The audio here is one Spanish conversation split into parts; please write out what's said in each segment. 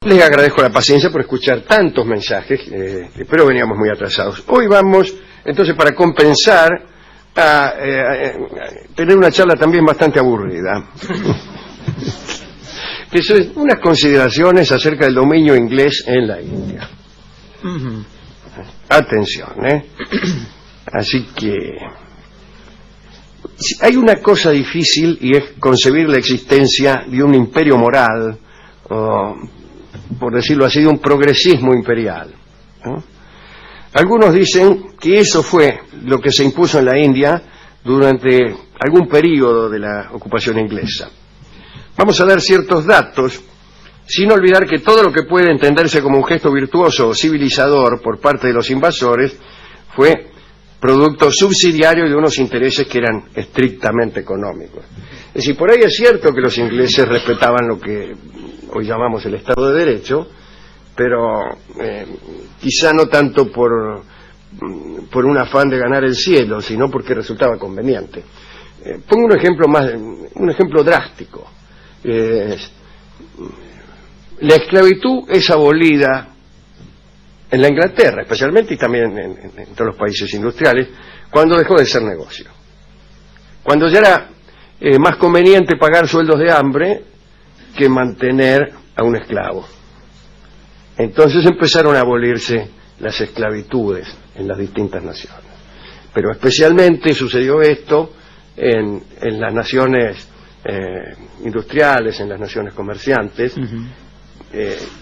Les agradezco la paciencia por escuchar tantos mensajes, pero veníamos muy atrasados. Hoy vamos, entonces, para compensar, a tener una charla también bastante aburrida. Que son unas consideraciones acerca del dominio inglés en la India. Atención, Así que hay una cosa difícil y es concebir la existencia de un imperio moral, o, por decirlo así, de un progresismo imperial, ¿no? Algunos dicen que eso fue lo que se impuso en la India durante algún período de la ocupación inglesa. Vamos a dar ciertos datos, sin olvidar que todo lo que puede entenderse como un gesto virtuoso o civilizador por parte de los invasores fue producto subsidiario de unos intereses que eran estrictamente económicos. Es decir, por ahí es cierto que los ingleses respetaban lo que hoy llamamos el Estado de Derecho, pero quizá no tanto por un afán de ganar el cielo, sino porque resultaba conveniente. Pongo un ejemplo drástico. La esclavitud es abolida en la Inglaterra, especialmente, y también en todos los países industriales, cuando dejó de ser negocio. Cuando ya era más conveniente pagar sueldos de hambre que mantener a un esclavo. Entonces empezaron a abolirse las esclavitudes en las distintas naciones. Pero especialmente sucedió esto en las naciones industriales, en las naciones comerciantes,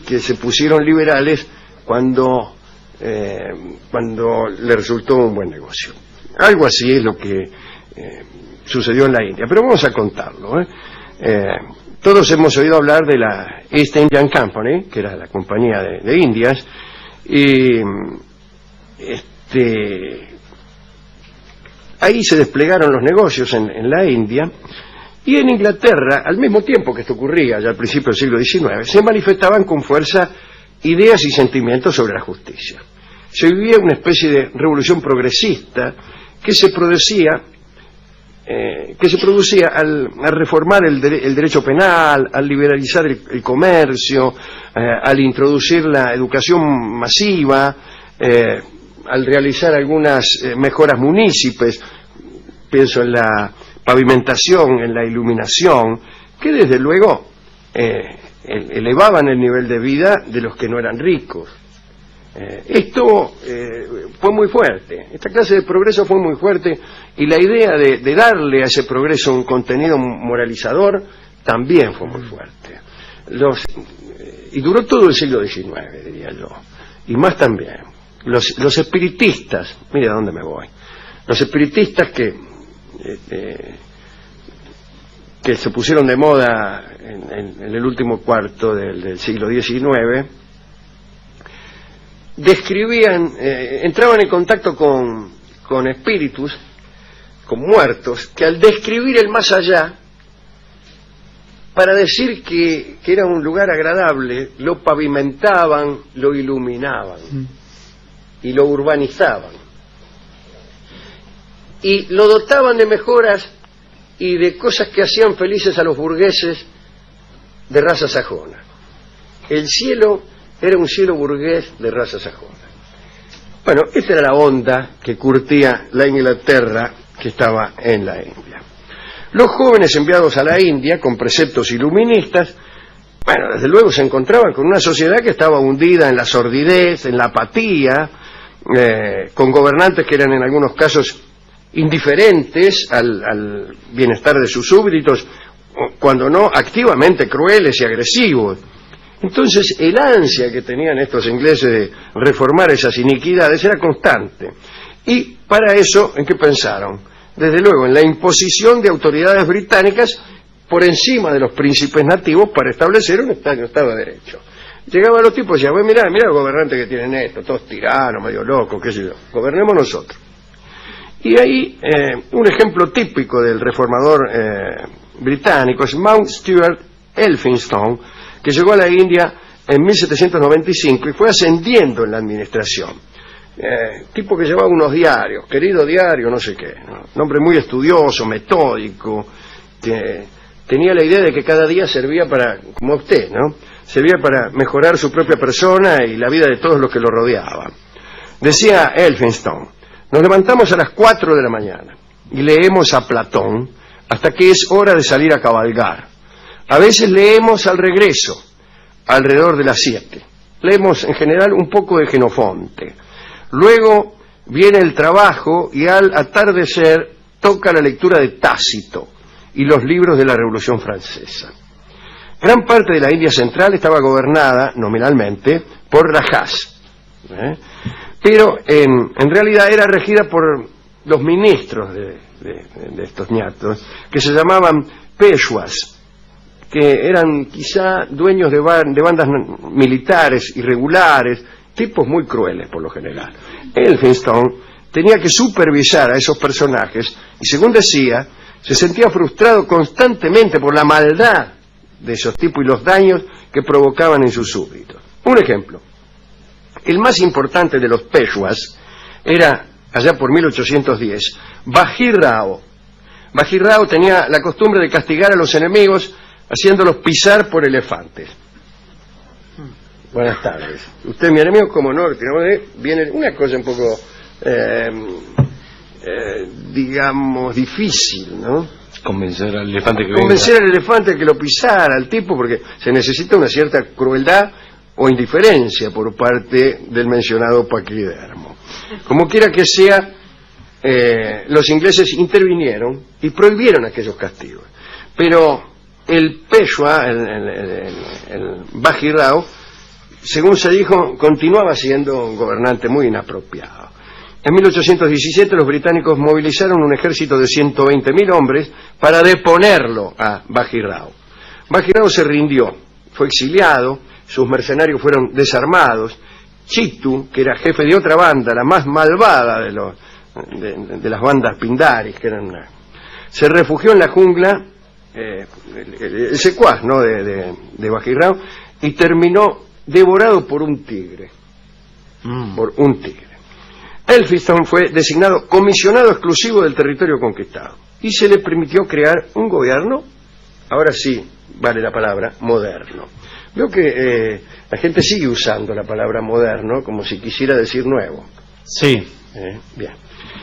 que se pusieron liberales cuando le resultó un buen negocio. Algo así es lo que sucedió en la India, pero vamos a contarlo. Todos hemos oído hablar de la East Indian Company, que era la compañía de Indias, y ahí se desplegaron los negocios en la India. Y en Inglaterra, al mismo tiempo que esto ocurría, ya al principio del siglo XIX, se manifestaban con fuerza ideas y sentimientos sobre la justicia. Se vivía una especie de revolución progresista que se producía al reformar el derecho penal, al liberalizar el comercio, al introducir la educación masiva, al realizar algunas mejoras munícipes, pienso en la pavimentación, en la iluminación, que desde luego elevaban el nivel de vida de los que no eran ricos. Esto fue muy fuerte, esta clase de progreso fue muy fuerte, y la idea de darle a ese progreso un contenido moralizador también fue muy fuerte. Y duró todo el siglo XIX, diría yo, y más también. Los espiritistas, mira a dónde me voy, los espiritistas que se pusieron de moda en el último cuarto del siglo XIX, describían, entraban en contacto con espíritus, con muertos, que al describir el más allá, para decir que era un lugar agradable, lo pavimentaban, lo iluminaban y lo urbanizaban. Y lo dotaban de mejoras y de cosas que hacían felices a los burgueses de raza sajona. El cielo era un cielo burgués de raza sajona. Bueno, esta era la onda que curtía la Inglaterra que estaba en la India. Los jóvenes enviados a la India con preceptos iluministas, bueno, desde luego se encontraban con una sociedad que estaba hundida en la sordidez, en la apatía, con gobernantes que eran en algunos casos indiferentes al bienestar de sus súbditos, cuando no activamente crueles y agresivos. Entonces el ansia que tenían estos ingleses de reformar esas iniquidades era constante. Y para eso, ¿en qué pensaron? Desde luego, en la imposición de autoridades británicas por encima de los príncipes nativos para establecer un Estado de Derecho. Llegaban los tipos y decían, mirá el gobernante que tienen esto, todos tiranos, medio locos, qué sé yo, gobernemos nosotros. Y ahí, un ejemplo típico del reformador británico es Mount Stuart Elphinstone, que llegó a la India en 1795 y fue ascendiendo en la administración. Tipo que llevaba unos diarios, querido diario, no sé qué, ¿no? Un hombre muy estudioso, metódico, que tenía la idea de que cada día servía para, como usted, ¿no?, servía para mejorar su propia persona y la vida de todos los que lo rodeaban. Decía Elphinstone: nos levantamos a las 4 de la mañana y leemos a Platón hasta que es hora de salir a cabalgar. A veces leemos al regreso, alrededor de las 7. Leemos en general un poco de Jenofonte. Luego viene el trabajo y al atardecer toca la lectura de Tácito y los libros de la Revolución Francesa. Gran parte de la India central estaba gobernada, nominalmente, por Rajas, pero en realidad era regida por los ministros de estos ñatos, que se llamaban Peshwas, que eran quizá dueños de bandas militares irregulares, tipos muy crueles por lo general. Elphinstone tenía que supervisar a esos personajes y, según decía, se sentía frustrado constantemente por la maldad de esos tipos y los daños que provocaban en sus súbditos. Un ejemplo: el más importante de los Peshwas era, allá por 1810, Bajir Rao. Bajir Rao tenía la costumbre de castigar a los enemigos haciéndolos pisar por elefantes. Buenas tardes. Usted, mi enemigo, como no, viene una cosa un poco, digamos, difícil, ¿no? Convencer al elefante que Convencer al elefante que lo pisara, al tipo, porque se necesita una cierta crueldad o indiferencia por parte del mencionado paquidermo. Como quiera que sea, los ingleses intervinieron y prohibieron aquellos castigos. Pero el Peshwa, el Bajir Rao, según se dijo, continuaba siendo un gobernante muy inapropiado. En 1817 los británicos movilizaron un ejército de 120.000 hombres para deponerlo a Bajir Rao. Bajir Rao se rindió, fue exiliado, sus mercenarios fueron desarmados. Chitu, que era jefe de otra banda, la más malvada de las bandas pindaris, se refugió en la jungla, el secuaz, ¿no?, de Bajir Rao, y terminó devorado por un tigre. Por un tigre. Elphinstone fue designado comisionado exclusivo del territorio conquistado y se le permitió crear un gobierno, ahora sí vale la palabra, moderno. Veo que la gente sigue usando la palabra moderno como si quisiera decir nuevo. Sí. Bien.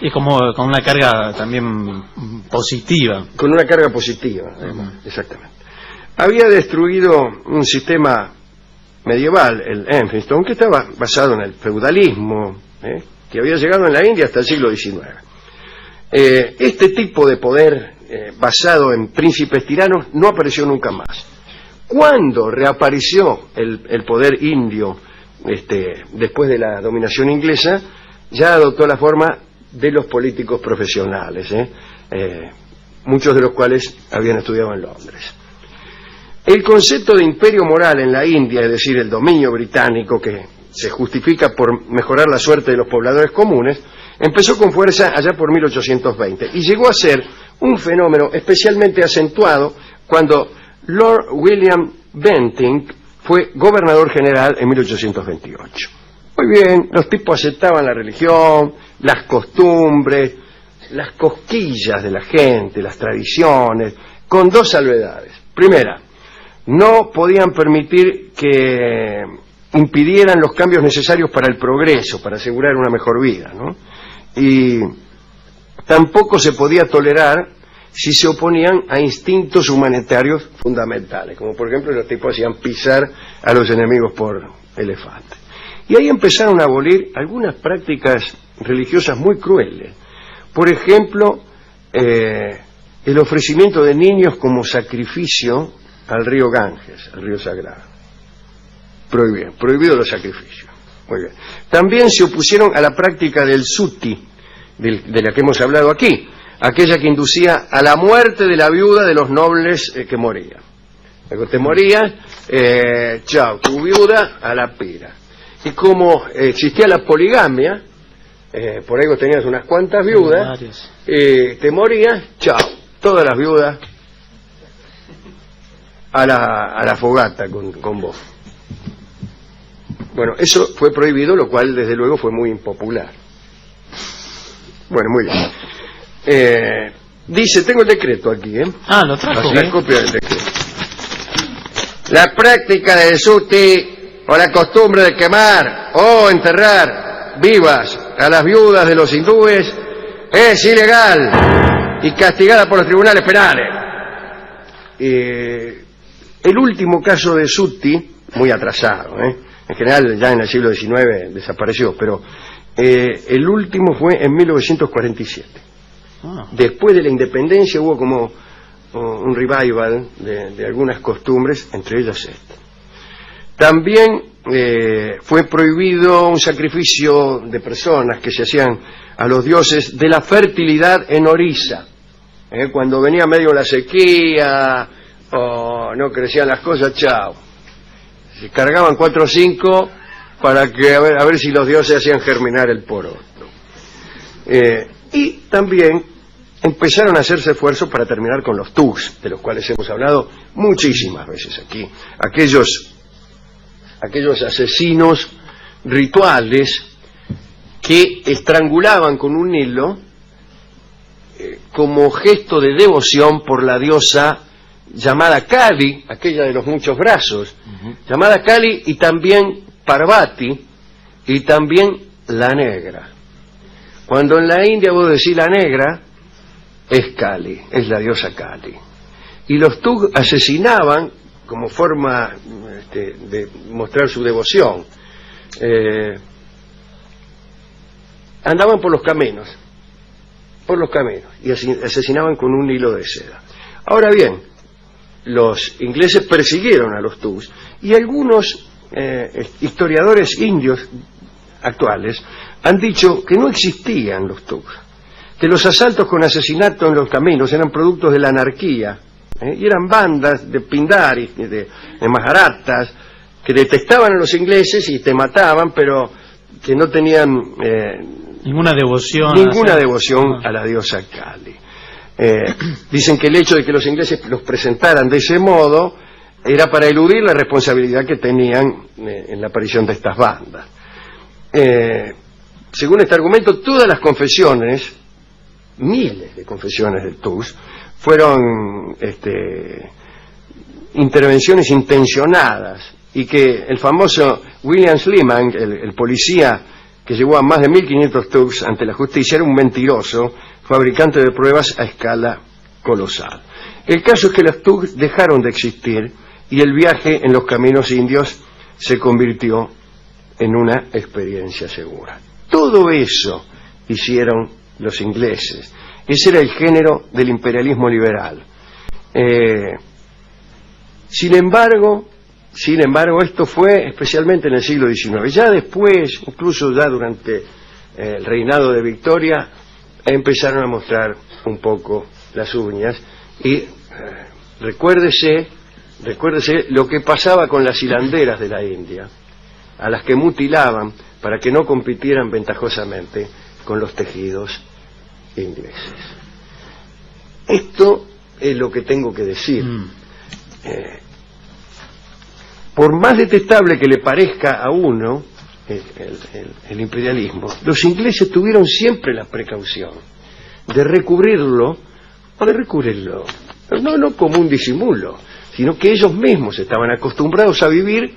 Y como con una carga también positiva. Con una carga positiva, exactamente. Había destruido un sistema medieval, el Elphinstone, que estaba basado en el feudalismo, que había llegado en la India hasta el siglo XIX. Este tipo de poder basado en príncipes tiranos no apareció nunca más. Cuando reapareció el poder indio después de la dominación inglesa, ya adoptó la forma de los políticos profesionales, muchos de los cuales habían estudiado en Londres. El concepto de imperio moral en la India, es decir, el dominio británico que se justifica por mejorar la suerte de los pobladores comunes, empezó con fuerza allá por 1820 y llegó a ser un fenómeno especialmente acentuado cuando Lord William Bentinck fue gobernador general en 1828. Muy bien, los tipos aceptaban la religión, las costumbres, las cosquillas de la gente, las tradiciones, con dos salvedades. Primera, no podían permitir que impidieran los cambios necesarios para el progreso, para asegurar una mejor vida, ¿no? Y tampoco se podía tolerar si se oponían a instintos humanitarios fundamentales, como por ejemplo los tipos hacían pisar a los enemigos por elefantes. Y ahí empezaron a abolir algunas prácticas religiosas muy crueles. Por ejemplo, el ofrecimiento de niños como sacrificio al río Ganges, al río sagrado. Prohibido los sacrificios. Muy bien. También se opusieron a la práctica del suti, de la que hemos hablado aquí, aquella que inducía a la muerte de la viuda de los nobles que morían. Cuando te morías, chao, tu viuda a la pira. Y como existía la poligamia, por ahí vos tenías unas cuantas viudas, te morías, chao, todas las viudas a la fogata con vos. Bueno, eso fue prohibido, lo cual desde luego fue muy impopular. Bueno, muy bien. Dice, tengo el decreto aquí, Ah, lo trajo. la copia del decreto. La práctica del suti o la costumbre de quemar o enterrar vivas a las viudas de los hindúes es ilegal y castigada por los tribunales penales. El último caso de suti, muy atrasado, en general ya en el siglo XIX desapareció, pero el último fue en 1947. Después de la independencia hubo como un revival de algunas costumbres, entre ellas esta. También fue prohibido un sacrificio de personas que se hacían a los dioses de la fertilidad en Orissa. Cuando venía medio la sequía o no crecían las cosas, chao. Se cargaban 4 o 5 para que a ver si los dioses hacían germinar el poroto. Y también empezaron a hacerse esfuerzos para terminar con los thugs, de los cuales hemos hablado muchísimas veces aquí. Aquellos asesinos rituales que estrangulaban con un hilo como gesto de devoción por la diosa llamada Kali, aquella de los muchos brazos, llamada Kali, y también Parvati, y también la negra. Cuando en la India vos decís la negra, es Kali, es la diosa Kali. Y los thugs asesinaban como forma de mostrar su devoción. Andaban por los caminos, y asesinaban con un hilo de seda. Ahora bien, los ingleses persiguieron a los thugs, y algunos historiadores indios actuales han dicho que no existían los thugs, que los asaltos con asesinato en los caminos eran productos de la anarquía, y eran bandas de pindaris, de maharatas, que detestaban a los ingleses y te mataban, pero que no tenían ninguna devoción a la diosa Kali. Dicen que el hecho de que los ingleses los presentaran de ese modo era para eludir la responsabilidad que tenían en la aparición de estas bandas. Según este argumento, todas las confesiones, miles de confesiones de thugs, fueron intervenciones intencionadas, y que el famoso William Sleeman, el policía que llevó a más de 1.500 thugs ante la justicia, era un mentiroso, fabricante de pruebas a escala colosal. El caso es que los thugs dejaron de existir y el viaje en los caminos indios se convirtió en una experiencia segura. Todo eso hicieron los ingleses. Ese era el género del imperialismo liberal. Sin embargo, esto fue especialmente en el siglo XIX. Ya después, incluso ya durante el reinado de Victoria, empezaron a mostrar un poco las uñas. Y recuérdese lo que pasaba con las hilanderas de la India, a las que mutilaban para que no compitieran ventajosamente con los tejidos ingleses. Esto es lo que tengo que decir. Por más detestable que le parezca a uno el imperialismo, los ingleses tuvieron siempre la precaución de recubrirlo no como un disimulo, sino que ellos mismos estaban acostumbrados a vivir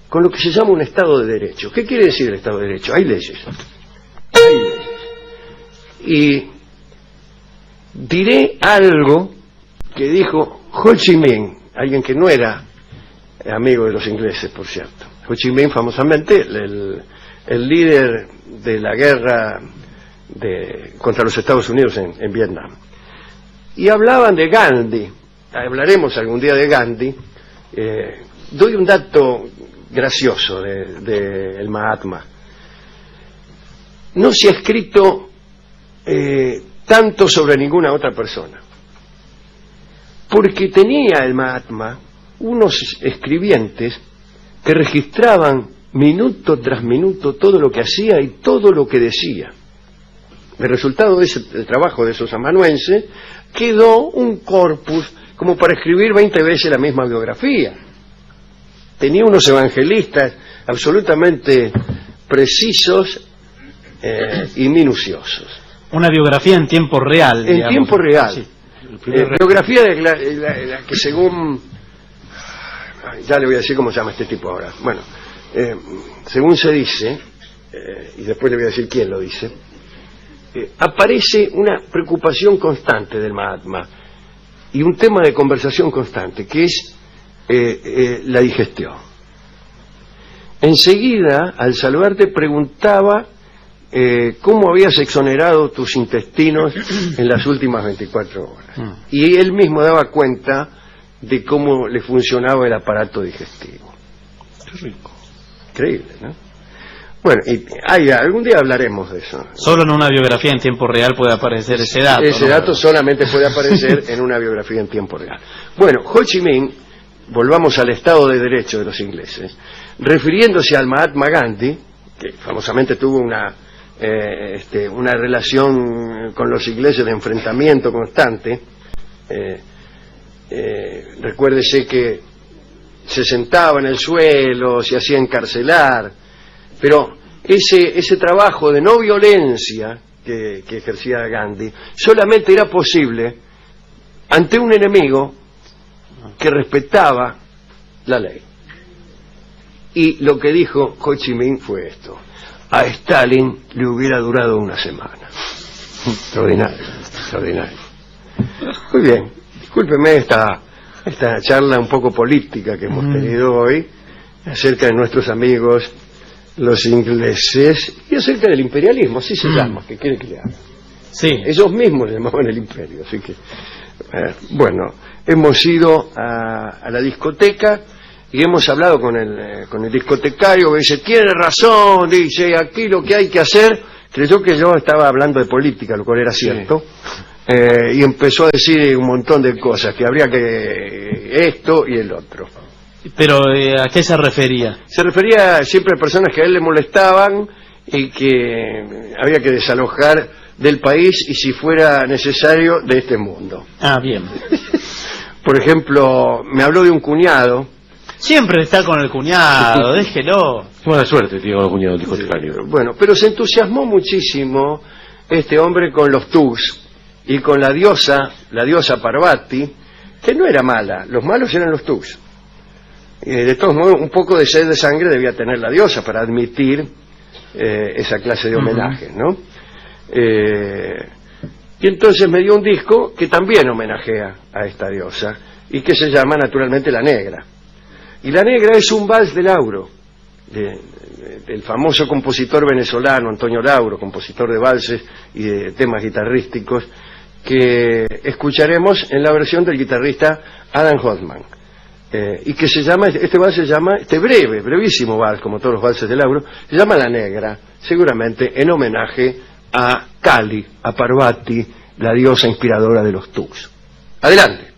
con lo que se llama un Estado de Derecho. ¿Qué quiere decir el Estado de Derecho? Hay leyes. Y diré algo que dijo Ho Chi Minh, alguien que no era amigo de los ingleses, por cierto. Ho Chi Minh, famosamente, el líder de la guerra contra los Estados Unidos en Vietnam. Y hablaban de Gandhi. Hablaremos algún día de Gandhi. Doy un dato gracioso del Mahatma. No se ha escrito tanto sobre ninguna otra persona, porque tenía el Mahatma unos escribientes que registraban minuto tras minuto todo lo que hacía y todo lo que decía. El resultado del trabajo de esos amanuenses quedó un corpus como para escribir 20 veces la misma biografía. Tenía unos evangelistas absolutamente precisos y minuciosos. Una biografía en tiempo real. En tiempo real. Sí. Biografía de la que según ya le voy a decir cómo se llama este tipo ahora. Bueno, según se dice, y después le voy a decir quién lo dice, aparece una preocupación constante del Mahatma y un tema de conversación constante, que es la digestión. Enseguida, al saludarte, preguntaba cómo habías exonerado tus intestinos en las últimas 24 horas. Y él mismo daba cuenta de cómo le funcionaba el aparato digestivo. Qué rico. Increíble, ¿no? Bueno, y algún día hablaremos de eso. Solo en una biografía en tiempo real puede aparecer ese dato. Ese dato solamente puede aparecer en una biografía en tiempo real. Bueno, Ho Chi Minh, volvamos al Estado de Derecho de los ingleses, refiriéndose al Mahatma Gandhi, que famosamente tuvo una relación con los ingleses de enfrentamiento constante. Recuérdese que se sentaba en el suelo, se hacía encarcelar, pero ese trabajo de no violencia que ejercía Gandhi solamente era posible ante un enemigo que respetaba la ley. Y lo que dijo Ho Chi Minh fue esto: a Stalin le hubiera durado una semana. Extraordinario, extraordinario. Muy bien, discúlpeme esta charla un poco política que hemos tenido hoy acerca de nuestros amigos los ingleses y acerca del imperialismo, así se llama, que quiere que le haga. Sí. Ellos mismos le llamaban el imperio, así que bueno, hemos ido a la discoteca y hemos hablado con el discotecario, que dice, tiene razón, dice, aquí lo que hay que hacer. Creyó que yo estaba hablando de política, lo cual era cierto. Sí. Y empezó a decir un montón de cosas, que habría que esto y el otro. Pero ¿a qué se refería? Se refería siempre a personas que a él le molestaban y que había que desalojar del país y, si fuera necesario, de este mundo. Ah, bien. Por ejemplo, me habló de un cuñado. Siempre está con el cuñado, déjelo. Buena suerte, tío, con el cuñado discotecario. Bueno, pero se entusiasmó muchísimo este hombre con los Tugs y con la diosa Parvati, que no era mala, los malos eran los Tugs. De todos modos, un poco de sed de sangre debía tener la diosa para admitir esa clase de homenajes, ¿no? Y entonces me dio un disco que también homenajea a esta diosa y que se llama naturalmente La Negra. Y La Negra es un vals de Lauro, del famoso compositor venezolano Antonio Lauro, compositor de valses y de temas guitarrísticos, que escucharemos en la versión del guitarrista Adam Hoffman. Y que se llama, este vals se llama, brevísimo vals, como todos los valses de Lauro, se llama La Negra, seguramente en homenaje a Kali, a Parvati, la diosa inspiradora de los Tugs. Adelante.